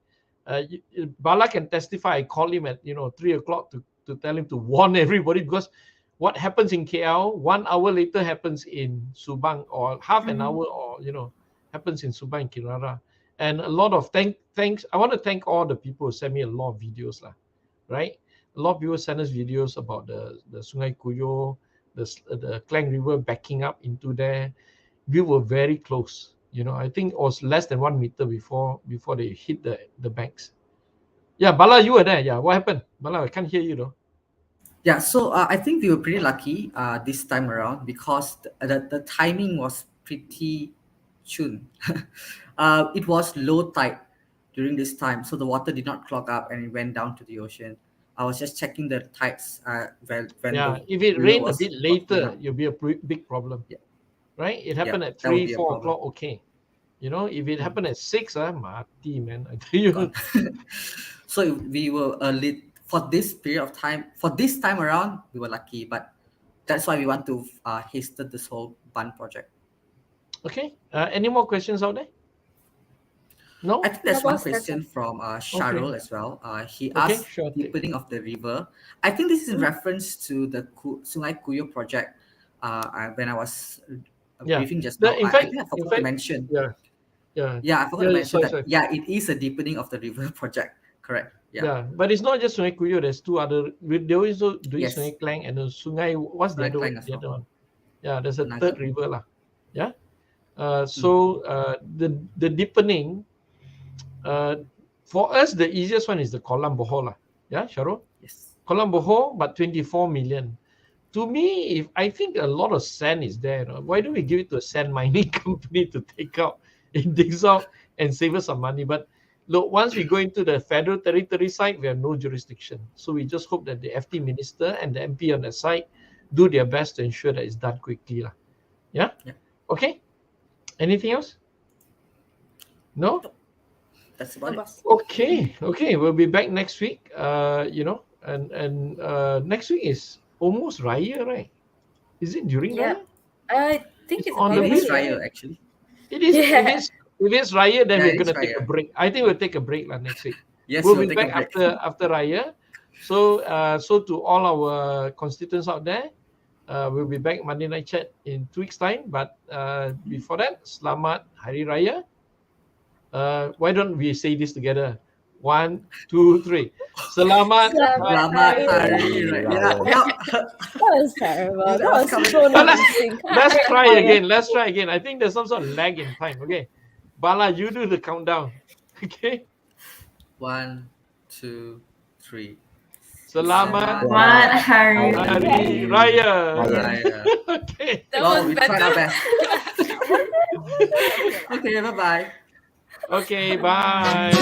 Bala can testify. I called him at 3 o'clock to tell him to warn everybody, because what happens in KL 1 hour later happens in Subang, or half an hour, or happens in Subang, Kirara. And a lot of thanks. I want to thank all the people who sent me a lot of videos, right? A lot of people send us videos about the Sungai Kuyo, the Klang River backing up into there. We were very close. I think it was less than 1 meter before they hit the banks. Yeah, Bala, you were there. Yeah, what happened? Bala, I can't hear you though. Yeah, so I think we were pretty lucky this time around, because the timing was pretty tune. It was low tide during this time, so the water did not clog up and it went down to the ocean. I was just checking the tides when Yeah, the if it river rained a was bit about to later, come. it'll be a big problem. Yeah. Right? It happened at that would 3, be a 4 problem. o'clock, okay. If it happened at 6, mati, man. I tell you. Gone. So we were early for this period of time. For this time around, we were lucky, but that's why we want to hasten this whole bun project. Okay. Any more questions out there? No? I think there's No, one boss, that's question from Sharul as well. He asked sure, take. deepening of the river. I think this is in reference to the Sungai Kuyo project. When I was briefing just now, In I fact, think I forgot to mention. Yeah, I forgot to mention that. sorry. Yeah, it is a deepening of the river project. Correct. Yeah. But it's not just Sungai Kuyo. There's two other. They also do Yes. Sungai Klang and Sungai. What's the Sungai other Klang one? as The well. other one. Yeah, there's a Another. third river lah. Yeah. So the deepening. For us, the easiest one is the Kolam Boho lah. Yeah, Sharo? Yes. Kolam Boho, but 24 million. To me, if I think a lot of sand is there, why don't we give it to a sand mining company to take out? It digs out and save us some money. But look, once we go into the federal territory side, we have no jurisdiction. So we just hope that the FT minister and the MP on that side do their best to ensure that it's done quickly lah. Yeah? Okay. Anything else? No? That's about it. Okay. We'll be back next week. And next week is almost Raya, right? Is it during Raya? I think it's on the It is way. Raya, actually. It is. Yeah. It is Raya. Then Yeah, we're it gonna is take a Raya. break. I think we'll take a break next week. Yes, we'll we'll be take a back break. after Raya. So to all our constituents out there, we'll be back Monday Night Chat in 2 weeks' time. But before that, Selamat Hari Raya. Why don't we say this together? 1, 2, 3. Selamat Selamat Hari Raya. Yeah. That was terrible. That That was was coming. so But not in sync. Let's try again. I think there's some sort of lag in time. Okay, Bala, you do the countdown. Okay. 1, 2, 3. Selamat Hari Hari Raya. Raya. Okay. That Well, was we tried our better. best. Okay, bye-bye. Okay. Bye.